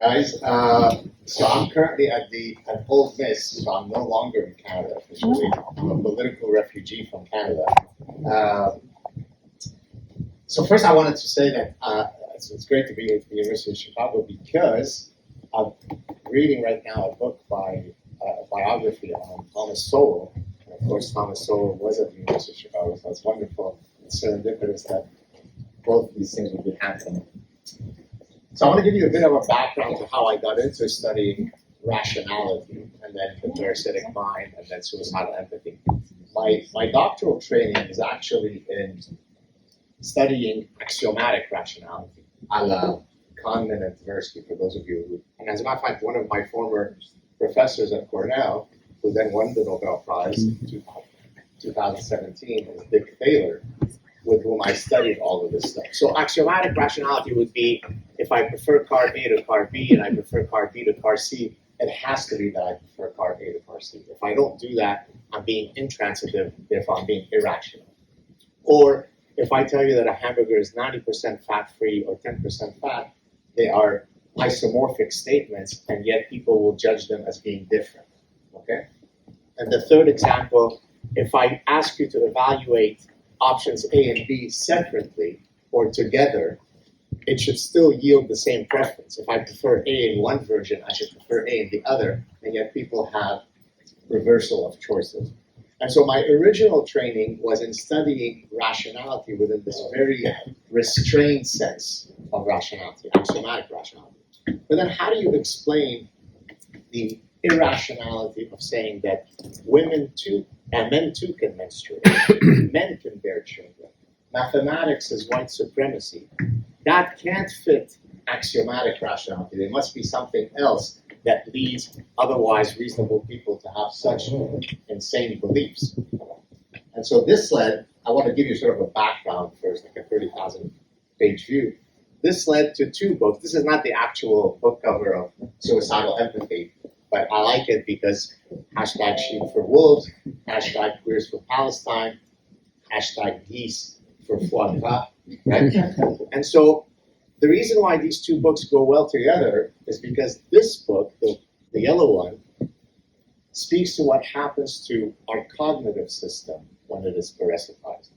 Guys, so I'm currently at Old Miss, so I'm no longer in Canada officially. I'm a political refugee from Canada. So first I wanted to say that it's great to be at the University of Chicago because I'm reading right now a book by a biography on Thomas Sowell. And of course, Thomas Sowell was at the University of Chicago, so it's wonderful and serendipitous that both of these things would be happening. So I want to give you a bit of a background to how I got into studying rationality, and then the parasitic mind, and then suicidal empathy. My doctoral training is actually in studying axiomatic rationality, a la Kahneman and Tversky, for those of you who, and as a matter of fact, one of my former professors at Cornell, who then won the Nobel Prize in 2017, is Dick Thaler, with whom I studied all of this stuff. So axiomatic rationality would be, if I prefer car A to car B and I prefer car B to car C, it has to be that I prefer car A to car C. If I don't do that, I'm being intransitive, therefore I'm being irrational. Or if I tell you that a hamburger is 90% fat-free or 10% fat, they are isomorphic statements, and yet people will judge them as being different, okay? And the third example, if I ask you to evaluate options A and B separately or together, it should still yield the same preference. If I prefer A in one version, I should prefer A in the other, and yet people have reversal of choices. And so my original training was in studying rationality within this very restrained sense of rationality, axiomatic rationality. But then how do you explain the irrationality of saying that women too, and men too can menstruate, men can bear children, mathematics is white supremacy? That can't fit axiomatic rationality. There must be something else that leads otherwise reasonable people to have such insane beliefs. And so this led, I want to give you sort of a background first, like a 30,000 page view. This led to two books. This is not the actual book cover of Suicidal Empathy, but I like it because hashtag sheep for wolves, hashtag queers for Palestine, hashtag geese for foie gras, right? And so the reason why these two books go well together is because this book, the yellow one, speaks to what happens to our cognitive system when it is parasitized,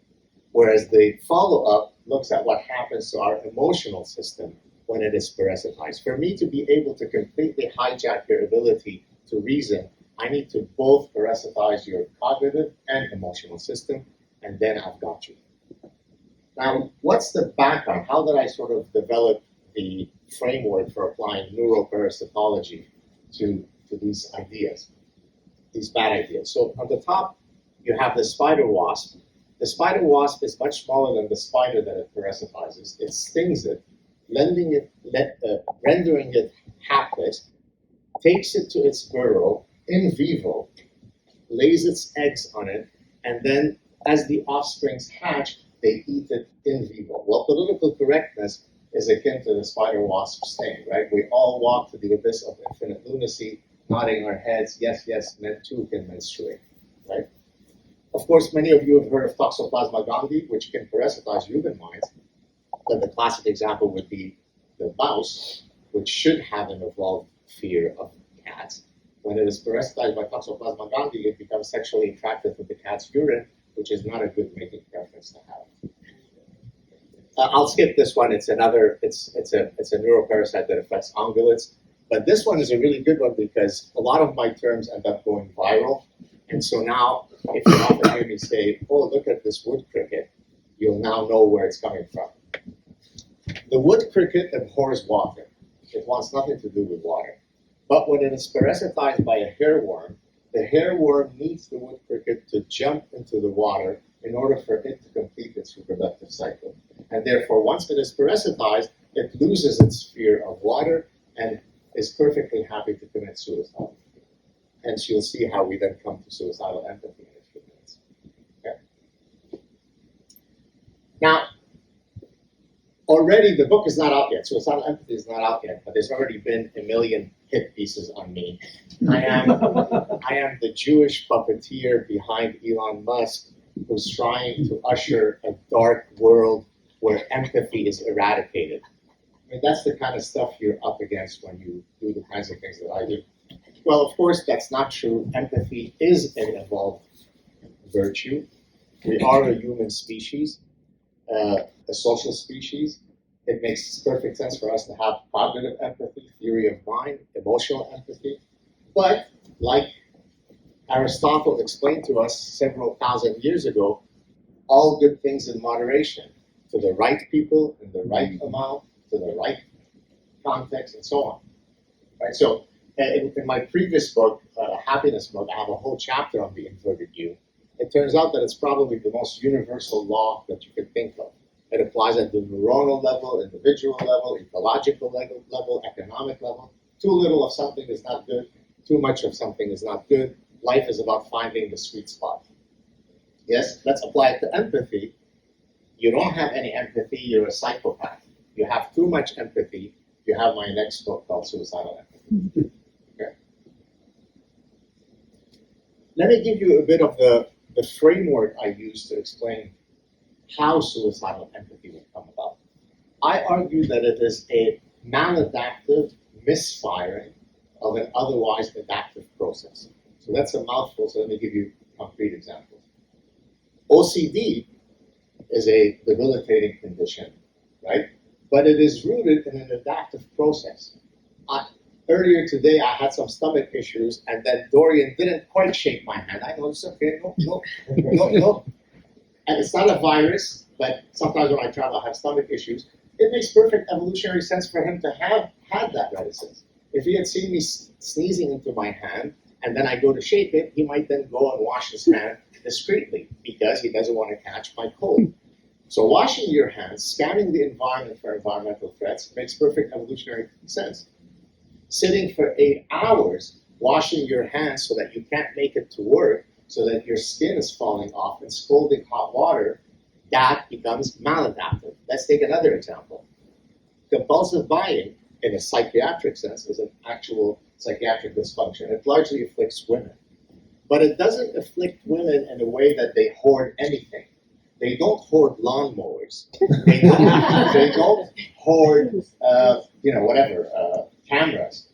whereas the follow-up looks at what happens to our emotional system when it is parasitized. For me to be able to completely hijack your ability to reason, I need to both parasitize your cognitive and emotional system, and then I've got you. Now, what's the background? How did I sort of develop the framework for applying neuroparasitology to these ideas, these bad ideas? So on the top, you have the spider wasp. The spider wasp is much smaller than the spider that it parasitizes. It stings it, rendering it hapless, takes it to its burrow in vivo, lays its eggs on it, and then as the offsprings hatch, they eat it in vivo. Well, political correctness is akin to the spider wasp sting, right? We all walk to the abyss of infinite lunacy, nodding our heads, yes, yes, men too can menstruate, right? Of course, many of you have heard of Toxoplasma gondii, which can parasitize human minds, but the classic example would be the mouse, which should have an evolved fear of cats. When it is parasitized by Toxoplasma gondii, it becomes sexually attracted to the cat's urine, which is not a good mating preference to have. I'll skip this one. It's a neuroparasite that affects ungulates. But this one is a really good one because a lot of my terms end up going viral. And so now, if you often hear me say, oh, look at this wood cricket, you'll now know where it's coming from. The wood cricket abhors water. It wants nothing to do with water. But when it is parasitized by a hairworm, the hairworm needs the wood cricket to jump into the water in order for it to complete its reproductive cycle. And therefore, once it is parasitized, it loses its fear of water and is perfectly happy to commit suicide. And you'll see how we then come to suicidal empathy in a few minutes. Okay. Now, already the book is not out yet. Suicidal empathy is not out yet, but there's already been a million hit pieces on me. I am the Jewish puppeteer behind Elon Musk, who's trying to usher a dark world where empathy is eradicated. mean, that's the kind of stuff you're up against when you do the kinds of things that I do. Well, of course, that's not true. Empathy is an evolved virtue. We are a human species, a social species. It makes perfect sense for us to have cognitive empathy, theory of mind, emotional empathy. But like Aristotle explained to us several thousand years ago, all good things in moderation, to the right people, in the right amount, to the right context, and so on. Right? So in my previous book, Happiness Book, I have a whole chapter on the inverted U. It turns out that it's probably the most universal law that you could think of. It applies at the neuronal level, individual level, ecological level, economic level. Too little of something is not good. Too much of something is not good. Life is about finding the sweet spot. Yes, let's apply it to empathy. You don't have any empathy, you're a psychopath. You have too much empathy, you have my next book called Suicidal Empathy. Okay. Let me give you a bit of the framework I use to explain how suicidal empathy would come about. I argue that it is a maladaptive misfiring of an otherwise adaptive process. So that's a mouthful, so let me give you concrete examples. OCD is a debilitating condition, right? But it is rooted in an adaptive process. Earlier today, I had some stomach issues, and then Dorian didn't quite shake my hand. I know it's okay, no. And it's not a virus, but sometimes when I travel, I have stomach issues. It makes perfect evolutionary sense for him to have had that reticence. If he had seen me sneezing into my hand, and then I go to shake it, he might then go and wash his hand discreetly because he doesn't want to catch my cold. So washing your hands, scanning the environment for environmental threats makes perfect evolutionary sense. Sitting for 8 hours, washing your hands so that you can't make it to work, so that your skin is falling off and scalding hot water, that becomes maladaptive. Let's take another example. Compulsive buying, in a psychiatric sense, is an actual psychiatric dysfunction. It largely afflicts women. But it doesn't afflict women in a way that they hoard anything. They don't hoard lawnmowers. They don't hoard, cameras.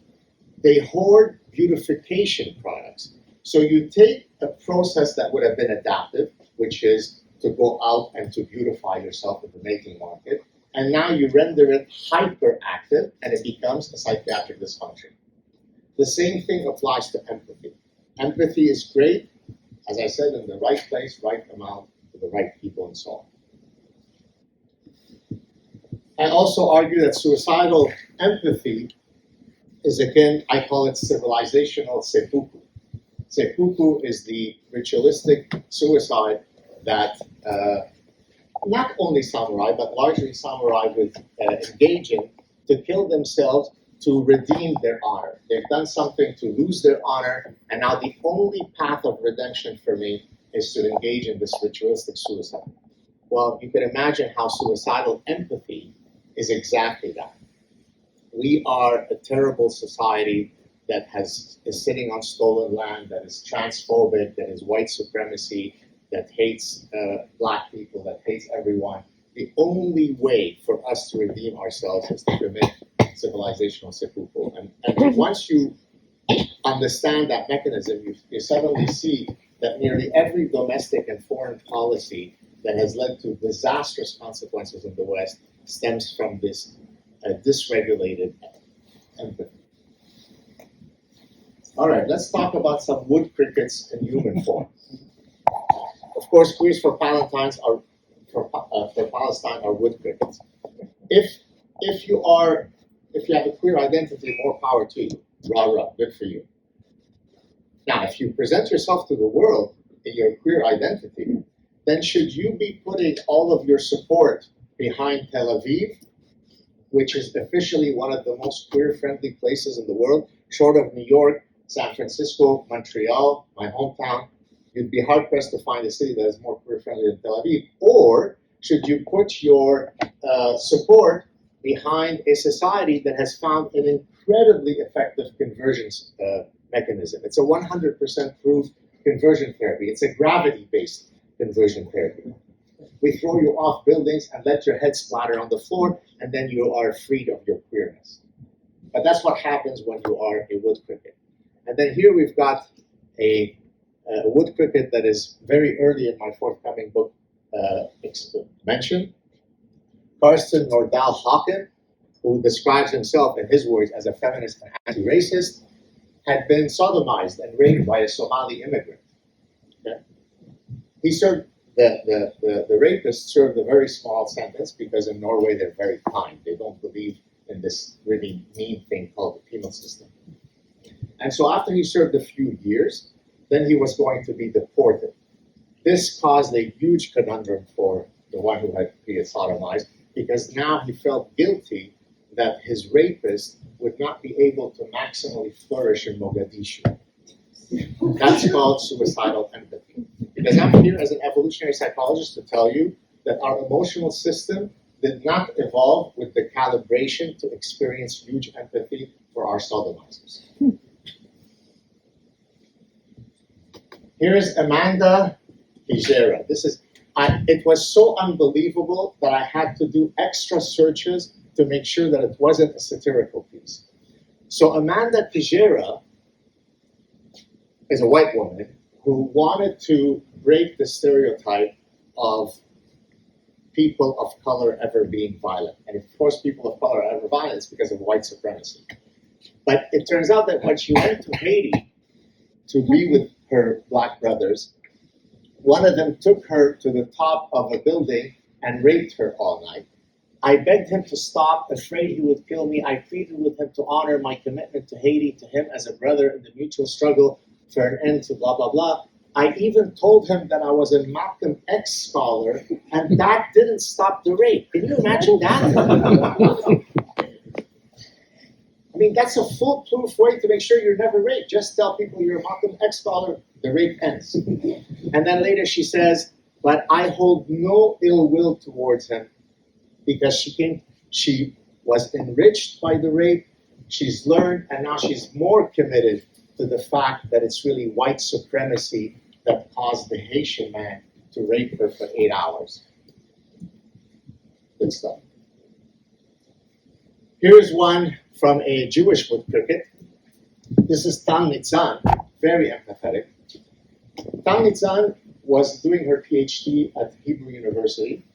They hoard beautification products. So you take a process that would have been adaptive, which is to go out and to beautify yourself in the making market, and now you render it hyperactive, and it becomes a psychiatric dysfunction. The same thing applies to empathy. Empathy is great, as I said, in the right place, right amount, to the right people, and so on. I also argue that suicidal empathy is, again, I call it civilizational seppuku. Seppuku is the ritualistic suicide that not only samurai, but largely samurai would engage in to kill themselves to redeem their honor. They've done something to lose their honor, and now the only path of redemption for me is to engage in this ritualistic suicide. Well, you can imagine how suicidal empathy is exactly that. We are a terrible society that is sitting on stolen land, that is transphobic, that is white supremacy, that hates black people, that hates everyone. The only way for us to redeem ourselves is to commit civilizational seppuku. And once you understand that mechanism, you suddenly see that nearly every domestic and foreign policy that has led to disastrous consequences in the West stems from this dysregulated empathy. All right, let's talk about some wood crickets in human form. Of course, queers for Palestine are wood crickets. If you have a queer identity, more power to you. Rah rah, good for you. Now, if you present yourself to the world in your queer identity, then should you be putting all of your support behind Tel Aviv, which is officially one of the most queer-friendly places in the world, short of New York, San Francisco, Montreal, my hometown? You'd be hard-pressed to find a city that is more queer-friendly than Tel Aviv. Or should you put your support behind a society that has found an incredibly effective conversion mechanism? It's a 100% proved conversion therapy. It's a gravity-based conversion therapy. we throw you off buildings and let your head splatter on the floor, and then you are freed of your queerness. But that's what happens when you are a wood cricket. And then here we've got a wood cricket that is very early in my forthcoming book mentioned. Karsten Nordal-Hawken, who describes himself in his words as a feminist and anti-racist, had been sodomized and raped by a Somali immigrant. Okay? He served the rapist served a very small sentence because in Norway they're very kind. They don't believe in this really mean thing called the penal system. And so after he served a few years, then he was going to be deported. This caused a huge conundrum for the one who had been sodomized, because now he felt guilty that his rapist would not be able to maximally flourish in Mogadishu. That's called suicidal empathy. Because I'm here as an evolutionary psychologist to tell you that our emotional system did not evolve with the calibration to experience huge empathy for our sodomizers. Here is Amanda Teixeira. It was so unbelievable that I had to do extra searches to make sure that it wasn't a satirical piece. So Amanda Teixeira is a white woman who wanted to break the stereotype of people of color ever being violent. And of course, people of color are ever violent is because of white supremacy. But it turns out that when she went to Haiti to be with her black brothers, one of them took her to the top of a building and raped her all night. I begged him to stop, afraid he would kill me. I pleaded with him to honor my commitment to Haiti, to him as a brother in the mutual struggle for an end to blah, blah, blah. I even told him that I was a Malcolm X scholar, and that didn't stop the rape. Can you imagine that? I mean, that's a foolproof way to make sure you're never raped. Just tell people you're a Malcolm X scholar, the rape ends. And then later she says, but I hold no ill will towards him because she was enriched by the rape, she's learned, and now she's more committed to the fact that it's really white supremacy that caused the Haitian man to rape her for 8 hours. Good stuff. Here's one from a Jewish wood cricket. This is Tal Nitzan, very empathetic. Tal Nitzan was doing her PhD at Hebrew University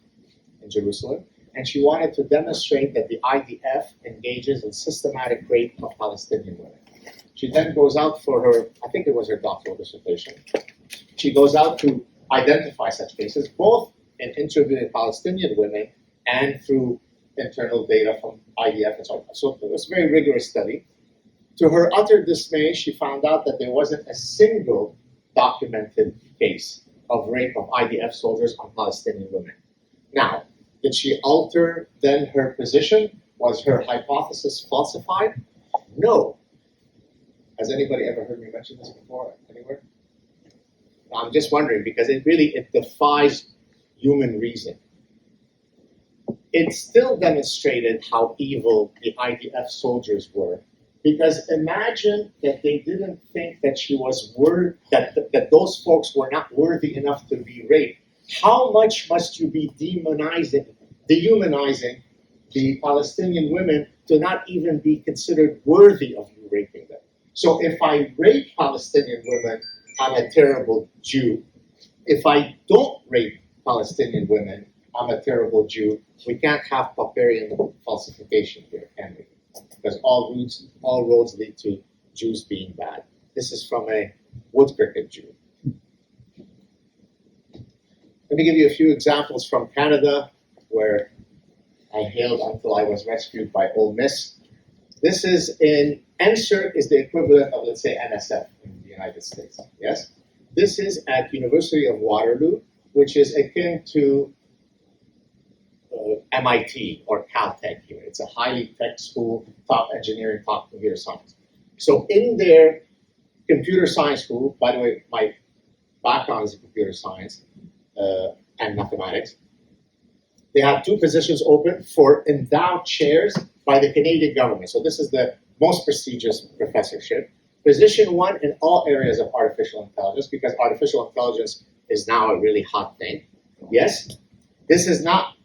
in Jerusalem, and she wanted to demonstrate that the IDF engages in systematic rape of Palestinian women. She then goes out for her, I think it was her doctoral dissertation. She goes out to identify such cases, both in interviewing Palestinian women and through internal data from IDF and so on. So it was a very rigorous study. To her utter dismay, she found out that there wasn't a single documented case of rape of IDF soldiers on Palestinian women. Now, did she alter then her position? Was her hypothesis falsified? No. Has anybody ever heard me mention this before anywhere? I'm just wondering because it defies human reason. It still demonstrated how evil the IDF soldiers were, because imagine that they didn't think that she was that those folks were not worthy enough to be raped. How much must you be dehumanizing the Palestinian women to not even be considered worthy of you raping them? So if I rape Palestinian women, I'm a terrible Jew. If I don't rape Palestinian women, I'm a terrible Jew. We can't have Popperian falsification here, can we? Because all roads lead to Jews being bad. This is from a wood cricket Jew. Let me give you a few examples from Canada, where I hailed until I was rescued by Ole Miss. This is in NSERC is the equivalent of, let's say, NSF in the United States. Yes? This is at University of Waterloo, which is akin to MIT or Caltech here. It's a highly tech school, top engineering, top computer science. So in their computer science school, by the way, my background is in computer science and mathematics, they have two positions open for endowed chairs by the Canadian government. So this is the most prestigious professorship. Position one in all areas of artificial intelligence, because artificial intelligence is now a really hot thing. Yes? This is not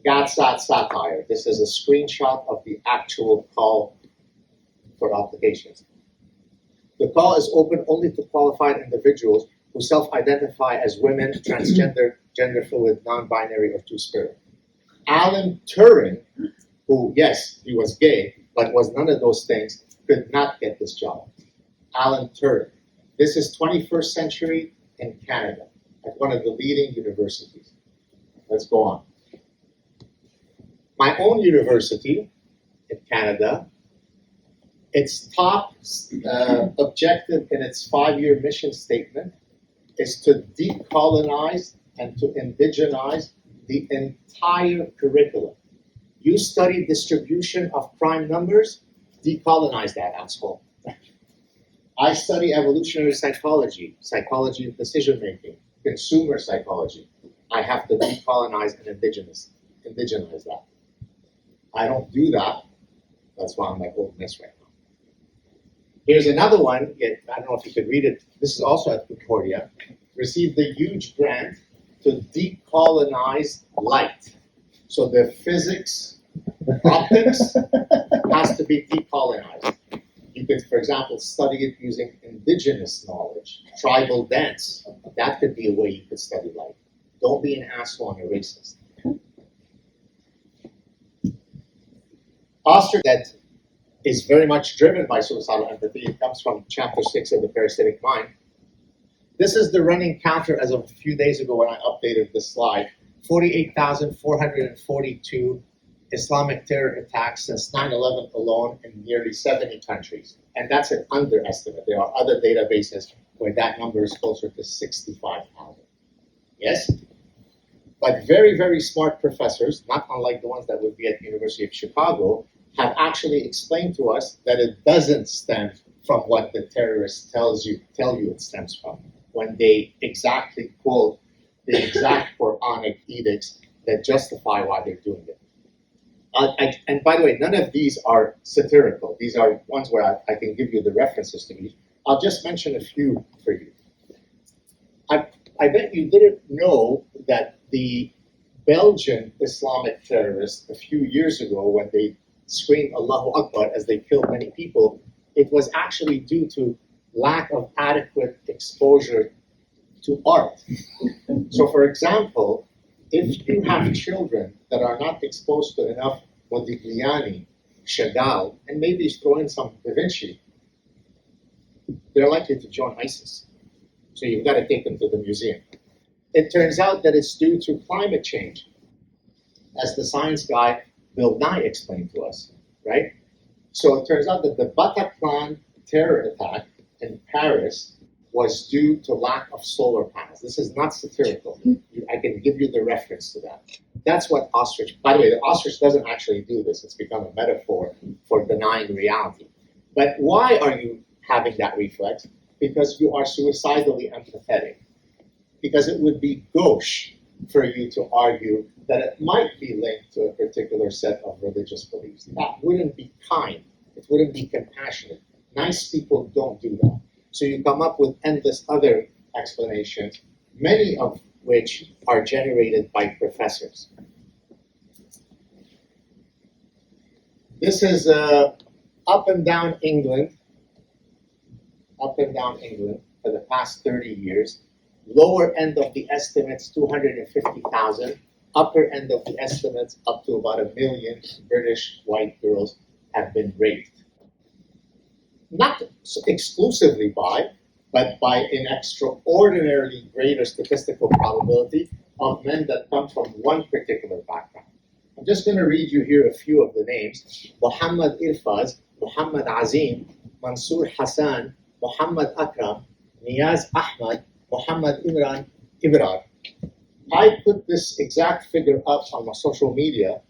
Saad satire. This is a screenshot of the actual call for applications. The call is open only to qualified individuals who self-identify as women, transgender, gender fluid, non-binary, or two-spirit. Alan Turing, who, yes, he was gay, but was none of those things, could not get this job. Alan Turing. This is 21st century in Canada at one of the leading universities. Let's go on. My own university in Canada, its top objective in its 5-year mission statement is to decolonize and to indigenize the entire curriculum. You study distribution of prime numbers, decolonize that asshole. I study evolutionary psychology, psychology of decision making, consumer psychology. I have to decolonize and indigenize that. I don't do that. That's why I'm like old mess right now. Here's another one. I don't know if you could read it. This is also at Concordia. Received a huge grant to decolonize light. So the physics, optics has to be decolonized. You could, for example, study it using indigenous knowledge, tribal dance. That could be a way you could study light. Don't be an asshole and a racist. Ostrich that is very much driven by suicidal empathy. It comes from chapter 6 of the Parasitic Mind. This is the running counter as of a few days ago when I updated this slide. 48,442 Islamic terror attacks since 9/11 alone in nearly 70 countries. And that's an underestimate. There are other databases where that number is closer to 65,000. Yes? But very, very smart professors, not unlike the ones that would be at the University of Chicago, have actually explained to us that it doesn't stem from what the terrorists tell you it stems from, when they exactly quote the exact Quranic edicts that justify why they're doing it. And by the way, none of these are satirical. These are ones where I can give you the references to these. I'll just mention a few for you. I bet you didn't know that the Belgian Islamic terrorists a few years ago, when they screamed Allahu Akbar as they killed many people, it was actually due to lack of adequate exposure to art. So for example, if you have children that are not exposed to enough Modigliani, Chagall, and maybe throw in some Da Vinci, they're likely to join ISIS. So you've got to take them to the museum. It turns out that it's due to climate change, as the science guy Bill Nye explained to us, right? So it turns out that the Bataclan terror attack in Paris was due to lack of solar panels. This is not satirical. I can give you the reference to that. That's what ostrich, by the way, the ostrich doesn't actually do this. It's become a metaphor for denying reality. But why are you having that reflex? Because you are suicidally empathetic. Because it would be gauche for you to argue that it might be linked to a particular set of religious beliefs. That wouldn't be kind. It wouldn't be compassionate. Nice people don't do that. So you come up with endless other explanations, many of which are generated by professors. This is up and down England for the past 30 years. Lower end of the estimates, 250,000. Upper end of the estimates, up to about 1 million British white girls have been raped. Not exclusively but by an extraordinarily greater statistical probability of men that come from one particular background. I'm just going to read you here a few of the names. Muhammad Irfaz, Muhammad Azim, Mansour Hassan, Muhammad Akram, Niyaz Ahmad, Muhammad Imran Ibrar. I put this exact figure up on my social media,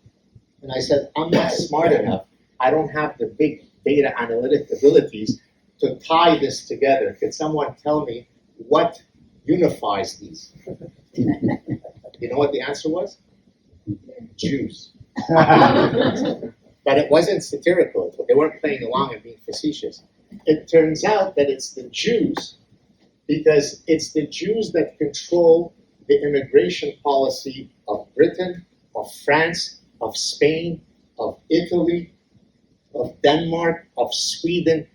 and I said, I'm not smart enough. I don't have the big data analytic abilities to tie this together. Could someone tell me what unifies these? You know what the answer was? Jews. But it wasn't satirical. They weren't playing along and being facetious. It turns out that it's the Jews, because it's the Jews that control the immigration policy of Britain, of France, of Spain, of Italy, of Denmark, of Sweden.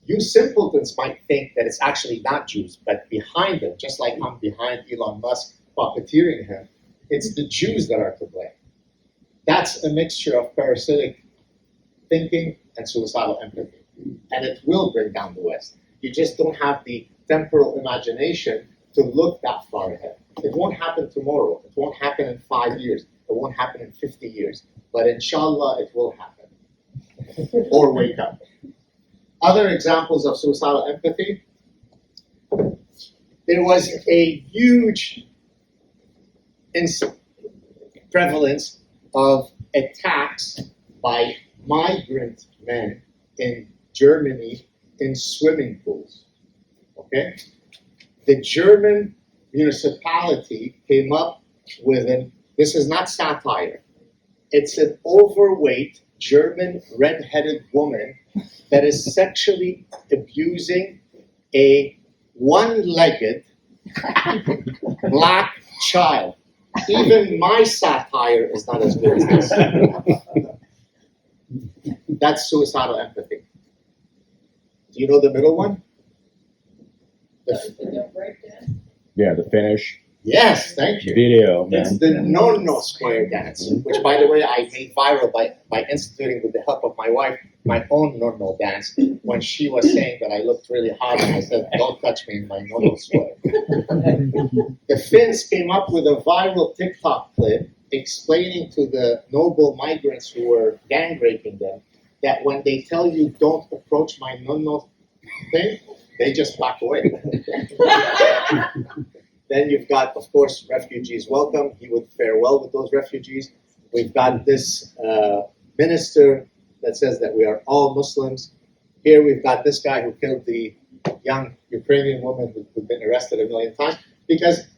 You simpletons might think that it's actually not Jews, but behind them, just like I'm behind Elon Musk puppeteering him, it's the Jews that are to blame. That's a mixture of parasitic thinking and suicidal empathy. And it will bring down the West. You just don't have the temporal imagination to look that far ahead. It won't happen tomorrow. It won't happen in 5 years. It won't happen in 50 years. But inshallah, it will happen. Or wake up. Other examples of suicidal empathy. There was a huge prevalence of attacks by migrant men in Germany in swimming pools. Okay? The German municipality came up with this is not satire, it's an overweight German red-headed woman that is sexually abusing a one-legged black child. Even my satire is not as good as this. That's suicidal empathy. Do you know the middle one? Yeah, the Finnish Yes, thank you. video, man. It's the no-no square dance, which, by the way, I made viral by instituting, with the help of my wife, my own no-no dance when she was saying that I looked really hot, and I said, "Don't touch me in my no-no square." The Finns came up with a viral TikTok clip explaining to the noble migrants who were gang raping them that when they tell you don't approach my no-no thing, they just back away. Then you've got, of course, refugees welcome. He would fare well with those refugees. We've got this minister that says that we are all Muslims. Here we've got this guy who killed the young Ukrainian woman who'd been arrested 1 million times. Because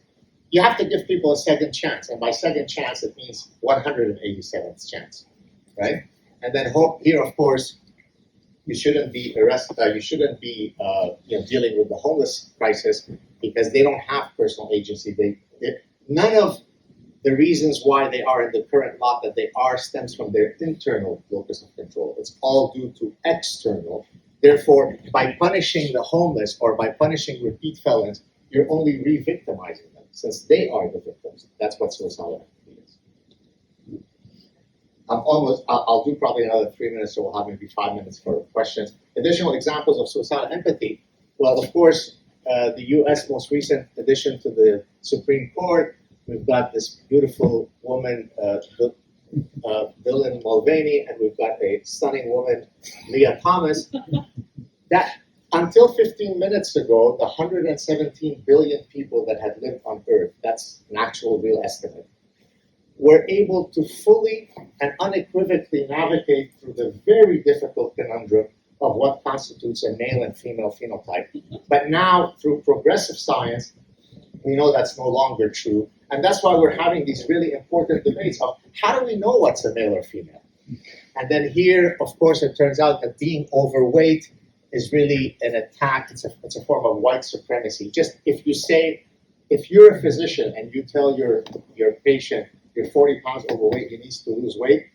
you have to give people a second chance. And by second chance, it means 187th chance, right? And then here, of course, you shouldn't be arrested. You shouldn't be dealing with the homeless crisis because they don't have personal agency. None of the reasons why they are in the current lot that they are stems from their internal locus of control. It's all due to external. Therefore, by punishing the homeless or by punishing repeat felons, you're only re-victimizing them since they are the victims. That's what suicidal empathy is. I'll do probably another 3 minutes, so we'll have maybe 5 minutes for questions. Additional examples of suicidal empathy. Well, of course, the U.S. most recent addition to the Supreme Court, we've got this beautiful woman, Dylan Mulvaney, and we've got a stunning woman, Leah Thomas. That until 15 minutes ago, the 117 billion people that had lived on Earth, that's an actual real estimate, were able to fully and unequivocally navigate through the very difficult conundrum of what constitutes a male and female phenotype. But now, through progressive science, we know that's no longer true. And that's why we're having these really important debates of how do we know what's a male or female? And then here, of course, it turns out that being overweight is really an attack. It's a form of white supremacy. Just if you're a physician and you tell your patient you're 40 pounds overweight, he needs to lose weight,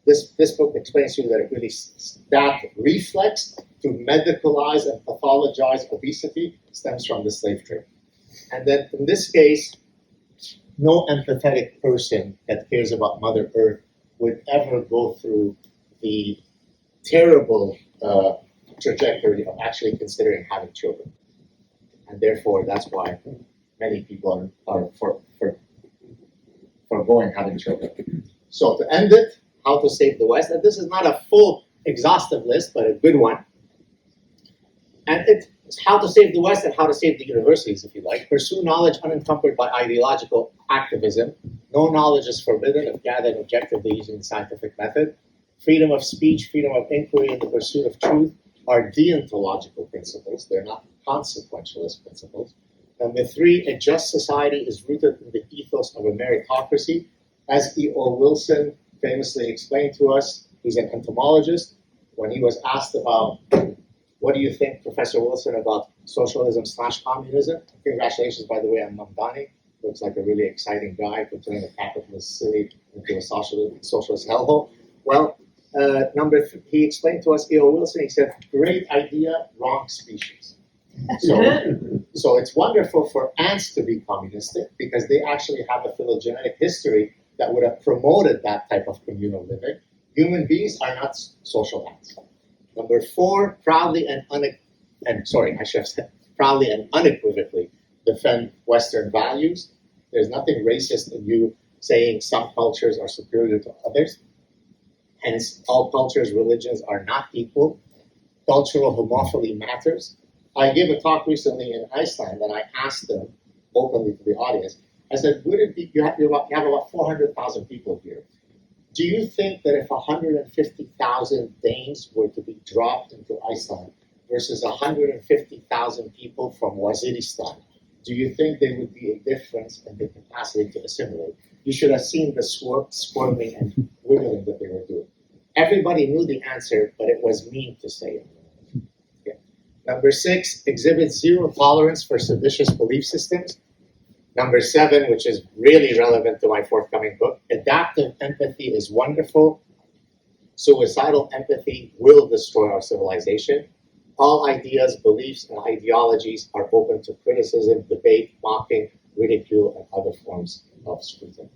this book explains to you that it really, that reflex to medicalize and pathologize obesity stems from the slave trade. And then in this case, no empathetic person that cares about Mother Earth would ever go through the terrible trajectory of actually considering having children. And therefore, that's why many people are foregoing having children. So to end it, how to save the West. And this is not a full exhaustive list, but a good one. And it's how to save the West and how to save the universities, if you like. Pursue knowledge unencumbered by ideological activism. No knowledge is forbidden if gathered objectively using the scientific method. Freedom of speech, freedom of inquiry, and the pursuit of truth are deontological principles. They're not consequentialist principles. Number 3, a just society is rooted in the ethos of a meritocracy. As E.O. Wilson famously explained to us, he's an entomologist. When he was asked about, what do you think, Professor Wilson, about socialism / communism? Congratulations, by the way, on Mamdani. looks like a really exciting guy to turn the capitalist city into a socialist hellhole. Well, he explained to us, E.O. Wilson, he said, great idea, wrong species. So it's wonderful for ants to be communistic because they actually have a phylogenetic history that would have promoted that type of communal living. Human beings are not social ants. Number 4, proudly and unequivocally defend Western values. There's nothing racist in you saying some cultures are superior to others. Hence, all cultures, religions are not equal. Cultural homophily matters. I gave a talk recently in Iceland, and I asked them openly to the audience, I said, would it be, you have about 400,000 people here. Do you think that if 150,000 Danes were to be dropped into Iceland versus 150,000 people from Waziristan, do you think there would be a difference in the capacity to assimilate? You should have seen the squirming and wiggling that they were doing. Everybody knew the answer, but it was mean to say it. Yeah. Number 6, exhibit zero tolerance for seditious belief systems. Number 7, which is really relevant to my forthcoming book, adaptive empathy is wonderful. Suicidal empathy will destroy our civilization. All ideas, beliefs, and ideologies are open to criticism, debate, mocking, ridicule, and other forms of scrutiny.